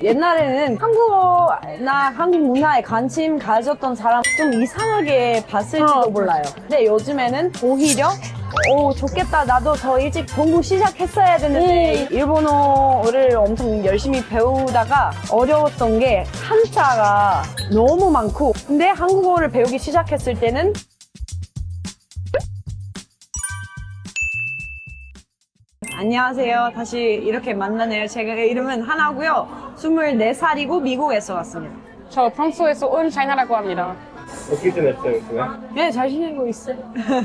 옛날에는 한국어나 한국 문화에 관심 가졌던 사람 좀 이상하게 봤을지도 몰라요. 근데 요즘에는 오히려 좋겠다. 나도 더 일찍 공부 시작했어야 되는데 일본어를 엄청 열심히 배우다가 어려웠던 게 한자가 너무 많고 근데 한국어를 배우기 시작했을 때는 안녕하세요. 다시 이렇게 만나네요. 제가 이름은 하나고요. 24살이고 미국에서 왔습니다. 저 프랑스에서 온 차이나라고 합니다. 어떻게 지냈어요, 요즘에? 네, 잘 지내고 있어요.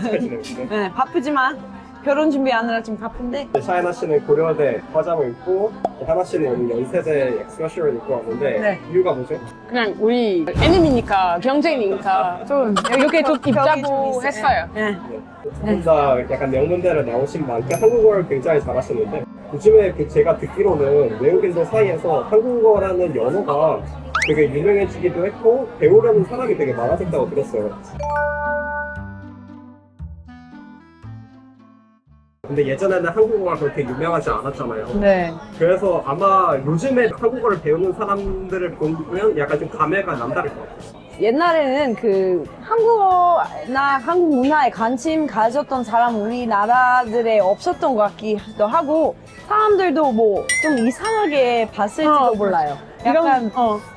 잘 지내고 있어요? 네, 바쁘지만 결혼 준비하느라 좀 바쁜데 샤이나 씨는 고려대 화장을 입고 하나 씨는 여기 연세대 엑스커션을 입고 왔는데 네. 이유가 뭐죠? 그냥 우리 애니미니까 경쟁이니까 좀 이렇게 좀 입자고 있어요. 했어요. 네. 혼자 약간 명문대를 나오신 만큼 한국어를 굉장히 잘하시는데 요즘에 제가 듣기로는 외국인들 사이에서 한국어라는 언어가 되게 유명해지기도 했고 배우려는 사람이 되게 많아졌다고 들었어요. 근데 예전에는 한국어가 그렇게 유명하지 않았잖아요. 네. 그래서 아마 요즘에 한국어를 배우는 사람들을 보면 약간 좀 감회가 남다를 것 같아요. 옛날에는 한국어나 한국 문화에 관심 가졌던 사람 우리나라들에 없었던 것 같기도 하고 사람들도 뭐 좀 이상하게 봤을지도 몰라요. 약간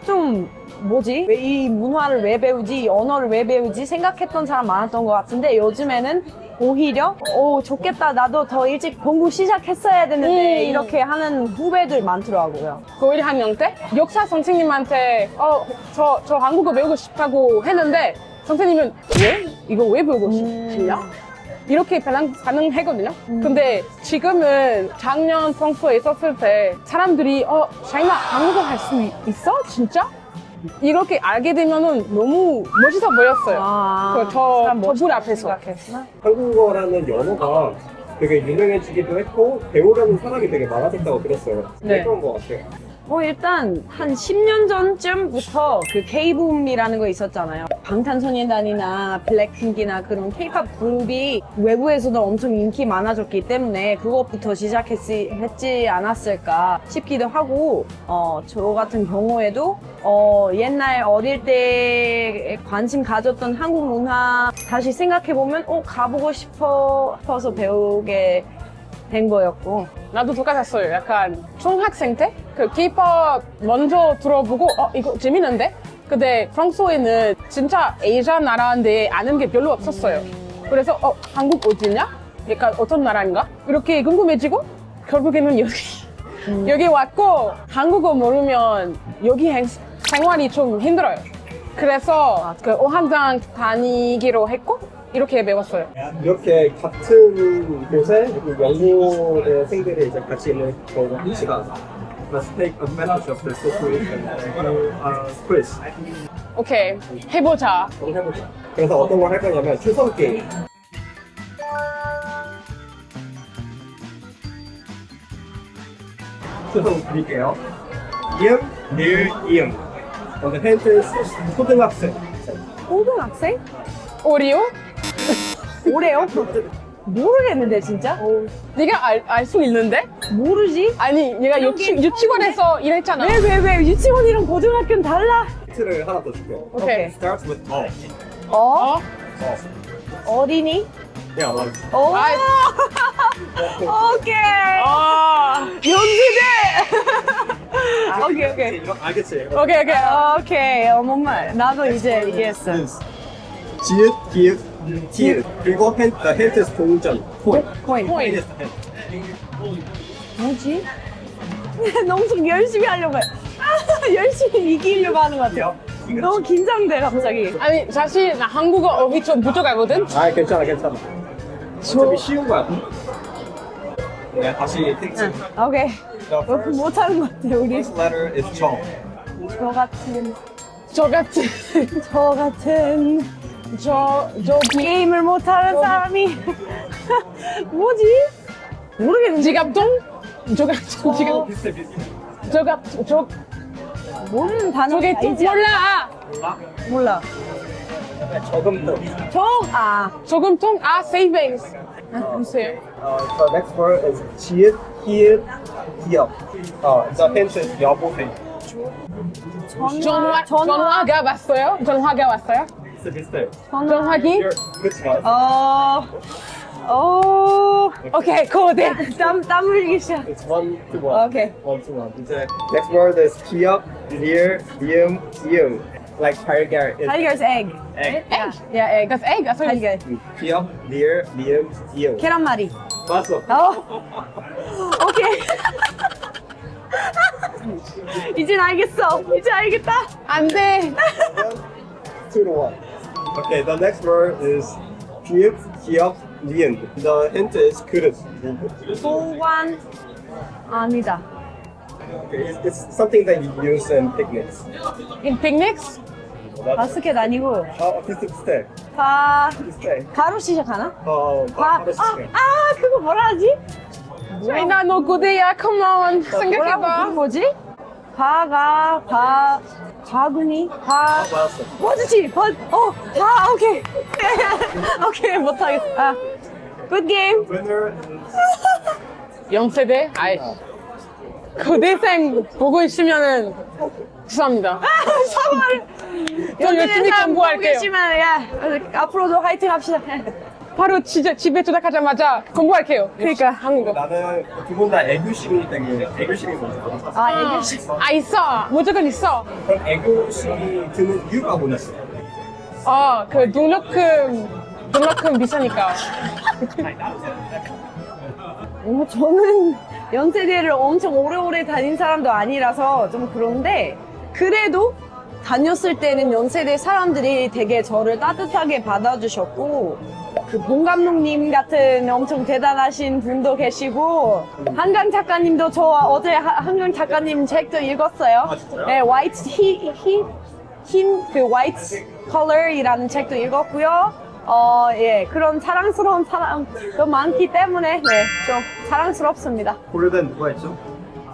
좀 뭐지? 왜 이 문화를 왜 배우지? 이 언어를 왜 배우지? 생각했던 사람 많았던 것 같은데 요즘에는 오히려 좋겠다. 나도 더 일찍 공부 시작했어야 되는데 이렇게 하는 후배들 많더라고요. 고1 학년 때 역사 선생님한테 저 한국어 배우고 싶다고 했는데 선생님은 왜? 이거 왜 배우고 싶냐? 이렇게 반응했거든요. 근데 지금은 작년 평소에 있었을 때 사람들이 샤이나 한국어 할 수 있어? 진짜? 이렇게 알게 되면은 너무 멋있어 보였어요. 저분 앞에서. 생각했구나. 한국어라는 언어가 되게 유명해지기도 했고 배우려는 사람이 되게 많아졌다고 들었어요. 네. 그런 것 같아요. 일단 한 10년 전쯤부터 그 K-붐이라는 거 있었잖아요. 방탄소년단이나 블랙핑크나 그런 K-팝 그룹이 외부에서도 엄청 인기 많아졌기 때문에 그것부터 시작했지 않았을까 싶기도 하고 저 같은 경우에도 옛날 어릴 때 관심 가졌던 한국 문화 다시 생각해보면 가보고 싶어서 배우게 된 거였고 나도 똑같았어요. 약간 중학생 때 그 K-pop 먼저 들어보고 이거 재밌는데? 근데 프랑스에는 진짜 아시아 나라인데 아는 게 별로 없었어요. 그래서 한국 어디냐? 약간 어떤 나라인가? 이렇게 궁금해지고 결국에는 여기 왔고 한국어 모르면 여기 생활이 좀 힘들어요. 그래서 그 어학당 다니기로 했고 이렇게 배웠어요. 이렇게 같은 곳에 연구생들이 이제 같이 있는 경우가 흔치가 않아요. Let's take advantage of the situation and quiz. 오케이, 해보자. 한번 해보자. 그래서 어떤 걸 할 거냐면 추석 게임. 추석 드릴게요. 이응, 일, 이응. 먼저 힌트 초등학생. 고등학생? 오리오? 올해요? 모르겠는데 진짜? 네가 알 수 있는데? 모르지? 아니, 얘가 유치원에서 일했잖아. 왜 유치원이랑 고등학교는 달라? 힌트를 하나 더 줄게요. 오케이. Starts with O. 어린이? Yeah, like 오케이. 아, 연세대. 오케이. 이거 알겠지? 오케이. 어머말. 나도 이제 이해했어. 지읒, 기읒, 티읒. 그리고 힌트 동전. 코인. 코인. is the hint. 뭐지? 너무 열심히 하려고 해. 열심히 이기려고 하는 것 같아요. 너무 긴장돼 갑자기. 아니, 사실 나 한국어 어휘 좀 부족하거든? 아, 괜찮아. 어차피 쉬운 거야. 네, 다시 힌트. 오케이. The first, 못하는 것 같아 우리. first letter is 정. 저 같은 게임을 못하는 사람이 뭐지? 모르겠는데. 지갑통? 지갑. 비슷해. 모르는 단어가 저게 있지? 몰라. 저금통. 저금통? savings. 보세요. The next word is 지읒, 히읗, 기역. The hint is 여보생. 전화가 왔어요? 전화가 왔어요? 비슷해. 전화기? 그쵸. 오케이, 네. 땀 흘리기 시작. It's 1 to 1. Okay. 1 to 1. 이제 next word is 기역, 리을, 리음, 이응. Like 달걀. It's Tiger's egg. egg. Egg. Yeah, egg. That's egg. That's what you 달걀. 기역, 리을, 리음, 이응. 계란말이. 맞어. 오케이. 이젠 알겠어. 이제 알겠다. 안 돼. 2 to 1. Okay, the next word is 비읍, 기역, 리은. The hint is 그릇. 보관. 아니다. Okay, it's something that you use in picnics. In picnics? 바스켓 아니고 비슷해. 비슷해. 가로 시작하나? 바로 시작해. 그거 뭐라 하지? China no good이야. Come on. 그거 생각해봐. 뭐지? 바구니? 맞았어. 버즈지! 오케이. 오케이, 못하겠어. Good game. Winner is 영세대? 아이. 고대생 보고 있으면은 죄송합니다. 사과를. 저 열심히 공부할게요. 계시면, 앞으로도 화이팅 합시다. 바로 집에 도착하자마자 공부할게요. 그러니까. 한국어. 나는 두 분 다 애교심이 되게 애교심이 먼저. 애교심. 있어. 무조건 있어. 그럼 애교심이 드는 이유가 뭐였어? 그 눈만큼 비싸니까. 저는 연세대를 엄청 오래오래 다닌 사람도 아니라서 좀 그런데 그래도 다녔을 때는 연세대 사람들이 되게 저를 따뜻하게 받아주셨고 그 봉 감독님 같은 엄청 대단하신 분도 계시고 한강 작가님도 저 어제 한강 작가님 책도 읽었어요. 진짜요? 네, 흰 화이트 컬러이라는 책도 읽었고요. 그런 사랑스러운 사람도 많기 때문에 좀 사랑스럽습니다. 고려된 누가 있죠?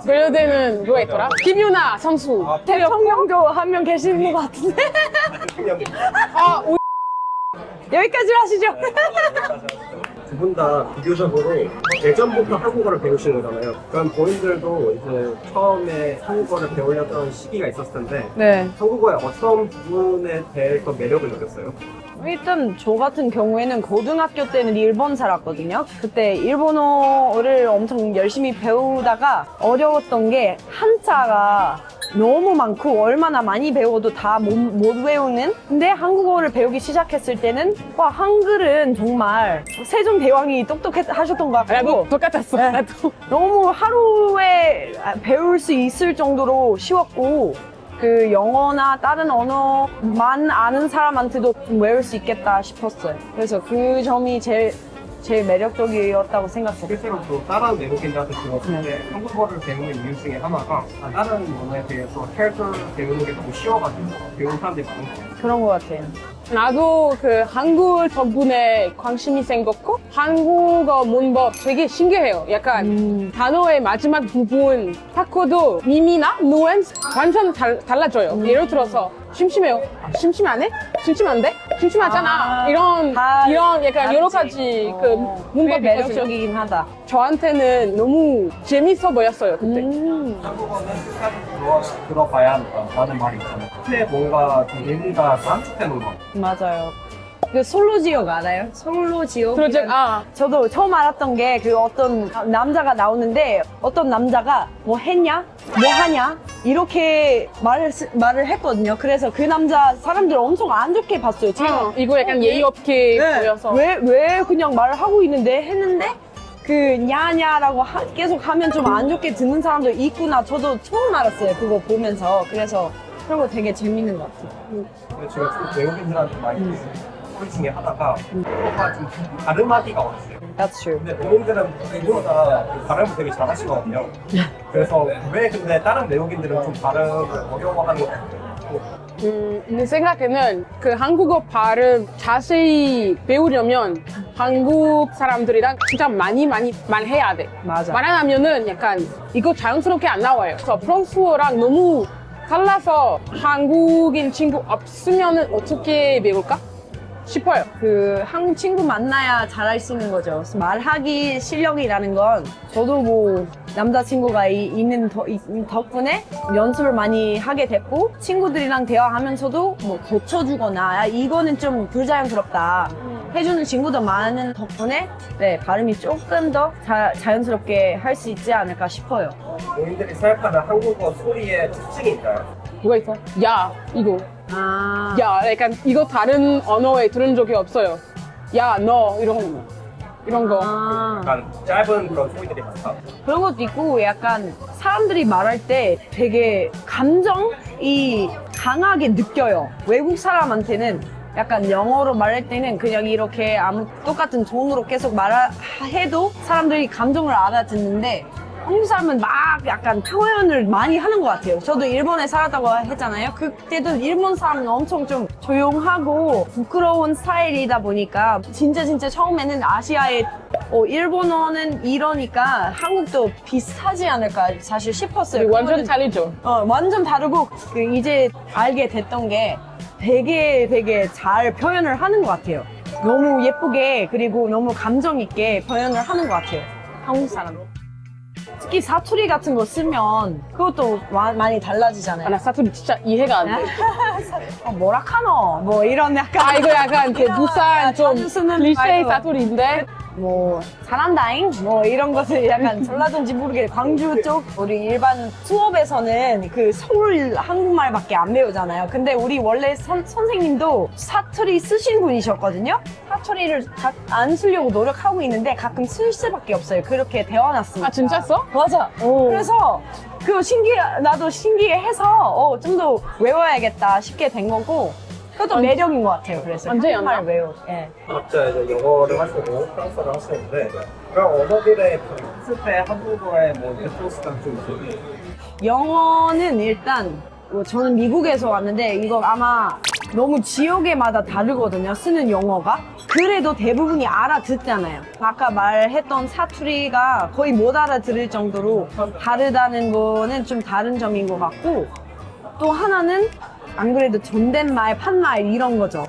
고려대는 누가 있더라? 김유나 선수. 대통령도 한 명 계시는 것 같은데. 여기까지로 하시죠. 두 분 다 비교적으로 예전부터 한국어를 배우시는 거잖아요. 그럼 본인들도 이제 처음에 한국어를 배우려던 시기가 있었을 텐데 네. 한국어의 어떤 부분에 대해서 매력을 느꼈어요? 일단 저 같은 경우에는 고등학교 때는 일본 살았거든요. 그때 일본어를 엄청 열심히 배우다가 어려웠던 게 한자가 너무 많고 얼마나 많이 배워도 다 못 외우는. 근데 한국어를 배우기 시작했을 때는 한글은 정말 세종대왕이 똑똑하셨던 것 같고 나도 똑같았어. 네. 나도. 너무 하루에 배울 수 있을 정도로 쉬웠고 그 영어나 다른 언어만 아는 사람한테도 좀 외울 수 있겠다 싶었어요. 그래서 그 점이 제일 매력적이었다고 생각해요. 실제로 또 다른 외국인들한테 들었을 때 한국어를 배우는 이유 중에 하나가 다른 언어에 대해서 캐릭터를 배우는 게 너무 쉬워가지고 배우는 사람들이 많은 것 같아요. 그런 것 같아요. 나도 그 한글 덕분에 관심이 생겼고 한국어 문법 되게 신기해요. 약간 단어의 마지막 부분 바꿔도 의미나 누언스 완전 달라져요. 예를 들어서 심심해요. 심심 안 해? 심심 안 돼? 심심하잖아. 이런 약간 여러 가지 그 문법이 꽤 있거든요. 매력적이긴 하다. 저한테는 너무 재밌어 보였어요 그때. 한국어는 끝까지 들어봐야 한다는 말이 있잖아요. 끝에 뭔가 좀 의미가 단축되는 거. 맞아요. 그 솔로 지옥 알아요? 솔로 지옥. 프로젝트 저도 처음 알았던 게 그 어떤 남자가 나오는데 어떤 남자가 뭐 했냐? 뭐 하냐? 이렇게 말을 했거든요. 그래서 그 남자 사람들 엄청 안 좋게 봤어요. 제가 이거 약간 예의 없게 보여서. 왜 그냥 말을 하고 있는데 했는데 그 냐냐라고 계속 하면 좀 안 좋게 듣는 사람도 있구나. 저도 처음 알았어요. 그거 보면서. 그래서 그런 거 되게 재밌는 것 같아요. 근데 제가 좀 외국인들한테 많이 소리 중에 하나가 한국어가 좀 발음하기가 어려워요. That's true. 근데 본인들은 누구보다 발음을 되게 잘하시거든요. 그래서 왜 근데 다른 외국인들은 좀 발음을 어려워하는 것 같아요? 내 생각에는 그 한국어 발음 자세히 배우려면 한국 사람들이랑 진짜 많이 말해야 돼. 맞아. 말 안 하면은 약간 이거 자연스럽게 안 나와요. 그래서 프랑스어랑 너무 달라서 한국인 친구 없으면은 어떻게 배울까 싶어요. 그 한국 친구 만나야 잘할 수 있는 거죠. 그래서 말하기 실력이라는 건 저도 뭐 남자친구가 있는 덕분에 연습을 많이 하게 됐고 친구들이랑 대화하면서도 뭐 고쳐주거나 야, 이거는 좀 불자연스럽다 해주는 친구도 많은 덕분에 네, 발음이 조금 더 자연스럽게 할 수 있지 않을까 싶어요. 본인들이 생각하는 한국어 소리의 특징이 있나요? 뭐가 있어? 야, 이거. 아, 야, 약간 이거 다른 언어에 들은 적이 없어요. 야, 너 이런 거. 아. 약간 짧은 그런 소리들이 많다. 그런 것도 있고 약간 사람들이 말할 때 되게 감정이 강하게 느껴요. 외국 사람한테는 약간 영어로 말할 때는 그냥 이렇게 똑같은 톤으로 계속 말해도 사람들이 감정을 알아듣는데 한국 사람은 막 약간 표현을 많이 하는 것 같아요. 저도 일본에 살았다고 했잖아요. 그때도 일본 사람은 엄청 좀 조용하고 부끄러운 스타일이다 보니까 진짜 처음에는 아시아의 일본어는 이러니까 한국도 비슷하지 않을까 사실 싶었어요. 완전 그거는 다르죠. 완전 다르고 이제 알게 됐던 게 되게 잘 표현을 하는 것 같아요. 너무 예쁘게 그리고 너무 감정 있게 표현을 하는 것 같아요. 한국 사람. 특히 사투리 같은 거 쓰면 그것도 많이 달라지잖아요. 나 사투리 진짜 이해가 안 돼. 뭐라 카노? 뭐 이런 약간 이거 약간 그 부산 좀 자주 쓰는 클리셰 말도. 사투리인데 뭐 잘한다잉? 뭐 이런 것을 약간 전라도인지 모르게 광주 쪽 우리 일반 수업에서는 그 서울 한국말밖에 안 배우잖아요. 근데 우리 원래 선생님도 사투리 쓰신 분이셨거든요. 사투리를 안 쓰려고 노력하고 있는데 가끔 쓸 수밖에 없어요. 그렇게 배워놨으니까. 아, 진짜 써? 맞아. 그래서 그 나도 신기해서 좀 더 외워야겠다 싶게 된 거고 그것도 매력인 것 같아요. 그래서 언제 한국말 연락? 외워. 예. 각자 이제 영어를 하시고 프랑스어를 하시는데 그런 언어들의 연습에 한국어의 뭐 레퍼런스가 좀 있어요. 영어는 일단 저는 미국에서 왔는데 이거 아마 너무 지역에마다 다르거든요. 쓰는 영어가. 그래도 대부분이 알아듣잖아요. 아까 말했던 사투리가 거의 못 알아들을 정도로 다르다는 거는 좀 다른 점인 것 같고 또 하나는 안 그래도 존댓말, 판말 이런 거죠.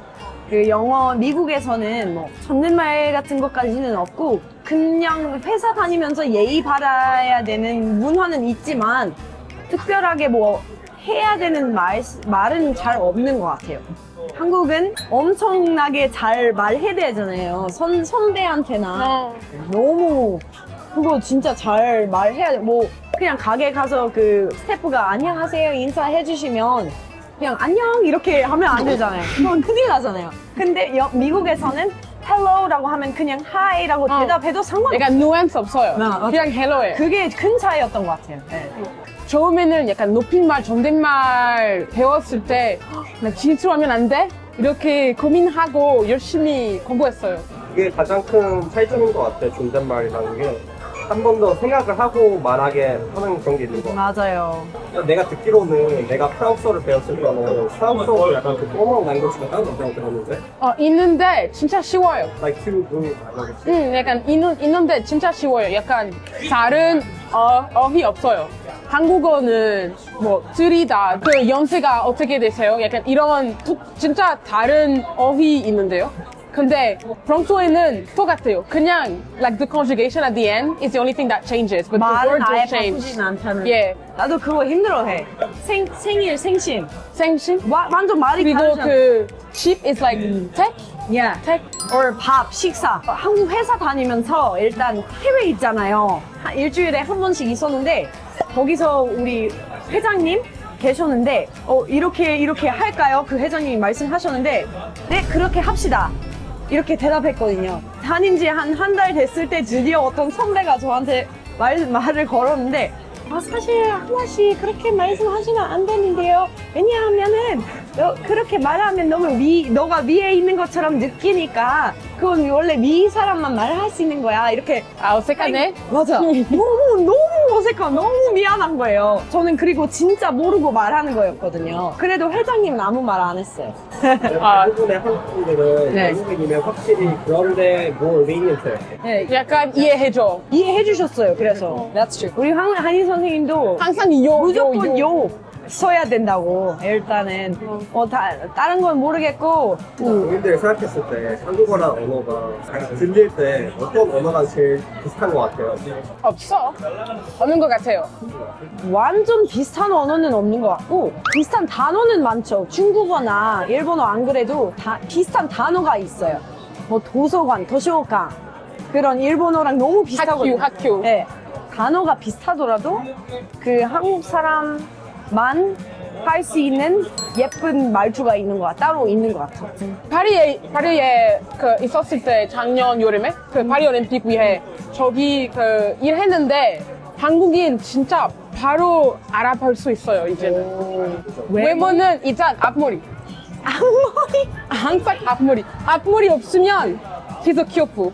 그 영어 미국에서는 뭐 존댓말 같은 것까지는 없고 그냥 회사 다니면서 예의 바라야 되는 문화는 있지만 특별하게 뭐 해야 되는 말은 잘 없는 것 같아요. 한국은 엄청나게 잘 말해야 되잖아요. 선배한테나 너무 그거 진짜 잘 말해야 돼. 뭐 그냥 가게 가서 그 스태프가 안녕하세요 인사해 주시면 그냥 안녕 이렇게 하면 안 되잖아요. 그건 큰일 나잖아요. 근데 미국에서는 hello라고 하면 그냥 hi라고 대답해도 상관없어요. 약간 누안스 없어요. 그냥 헬로예요. 그게 큰 차이였던 것 같아요. 네. 처음에는 약간 높임말, 존댓말 배웠을 때 나 진출하면 안 돼? 이렇게 고민하고 열심히 공부했어요. 이게 가장 큰 차이점인 것 같아요. 존댓말이라는 게 한 번 더 생각을 하고 말하게 하는 그런 게 있는 것 같아요. 맞아요. 내가 듣기로는 내가 프랑스어를 배웠을 때는 프랑스어도 약간 그 꼬마운 랭귀지가 따로 있다고 들었는데 있는데 진짜 쉬워요. like to do 약간 있는데 진짜 쉬워요. 약간 다른 어휘 없어요. 한국어는 뭐 들이다 그 연세가 어떻게 되세요? 약간 이런 진짜 다른 어휘 있는데요. 근데 프랑스어에는 똑같아요. 그냥 like the conjugation at the end is the only thing that changes, but the 말은 words 아예 don't change. 바꾸진 않다는. 예, 나도 그거 힘들어해. 생일, 생신. 생신. 완전 말이 그리고 다르잖아. 그 집 is like tech. Yeah. or 밥, 식사. 한국 회사 다니면서 일단 해외 있잖아요. 일주일에 한 번씩 있었는데 거기서 우리 회장님 계셨는데 이렇게 할까요? 그 회장님이 말씀하셨는데 네 그렇게 합시다. 이렇게 대답했거든요. 다닌 지 한 달 됐을 때 드디어 어떤 선배가 저한테 말을 걸었는데 사실 하나씩 그렇게 말씀하시면 안 되는데요. 왜냐하면은 그렇게 말하면 너무 너가 위에 있는 것처럼 느끼니까 그건 원래 위 사람만 말할 수 있는 거야. 이렇게 어색하네. 맞아. 너무 어색한 너무 미안한 거예요. 저는 그리고 진짜 모르고 말하는 거였거든요. 그래도 회장님은 아무 말 안 했어요. 대부분의 한국 분들은 네. 외국인이면 확실히 그런데 more lenient해요. 네, 약간 이해해줘. 이해해 주셨어요. 그래서 That's true. 우리 한희 선생님도 항상 무조건 요. 써야 된다고 일단은 다른 건 모르겠고 국민들이 생각했을 때 한국어랑 언어가 들릴 때 어떤 언어랑 제일 비슷한 것 같아요? 없어. 없는 것 같아요. 완전 비슷한 언어는 없는 것 같고 비슷한 단어는 많죠. 중국어나 일본어 안 그래도 다 비슷한 단어가 있어요. 뭐 도서관, 도서관 그런 일본어랑 너무 비슷하거든요. 학교. 네, 단어가 비슷하더라도 그 한국 사람만 할 수 있는 예쁜 말투가 있는 것 따로 있는 것 같아요. 파리에 그 있었을 때 작년 여름에 그 파리 올림픽 위해 저기 그 일했는데 한국인 진짜 바로 알아볼 수 있어요 이제는. 외모는 일단 앞머리. 앞머리? 항상 앞머리. 앞머리 없으면 계속 귀엽고.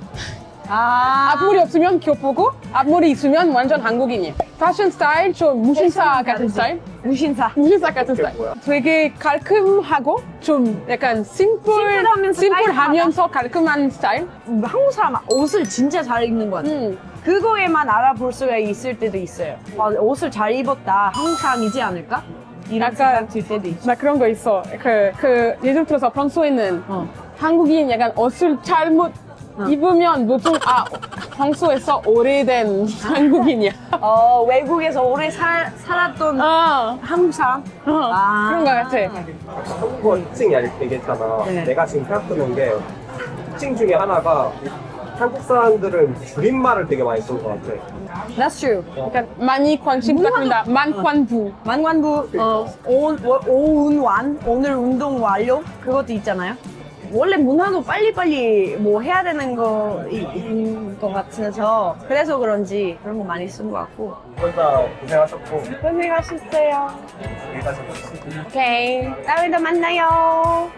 앞머리 없으면 귀엽고 앞머리 있으면 완전 한국인이에요. 패션 스타일 좀 무신사 같은 스타일. 무신사. 무신사 같은 스타일. 뭐야? 되게 깔끔하고 좀 약간 심플하면서 깔끔한 스타일. 한국 사람 옷을 진짜 잘 입는 것 같아요. 그거에만 알아볼 수가 있을 때도 있어요. 옷을 잘 입었다. 한국 사람이지 않을까? 이런 생각 들 때도 있죠. 나 그런 거 있어. 예를 들어서 평소에는 한국인 약간 옷을 잘못 입으면 보통 평소에서 오래된 한국인이야. 외국에서 오래 살았던 한국 사람? 그런 거 같아. 한국어 특징이 얘기했잖아. 네. 내가 지금 생각해놓은 게 특징 중에 하나가 한국 사람들은 줄임말을 되게 많이 쓰는 것 같아. That's true. 약간 많이 관심 갖는다. 만관부. 만관부, 오운완, 오늘 운동 완료? 그것도 있잖아요. 원래 문화도 빨리빨리 뭐 해야 되는 거인 것 같아서 그래서 그런지 그런 거 많이 쓴 것 같고. 둘다 고생하셨고 고생하셨어요. 여기까지 하겠습니다. 오케이. 다음에 또 만나요.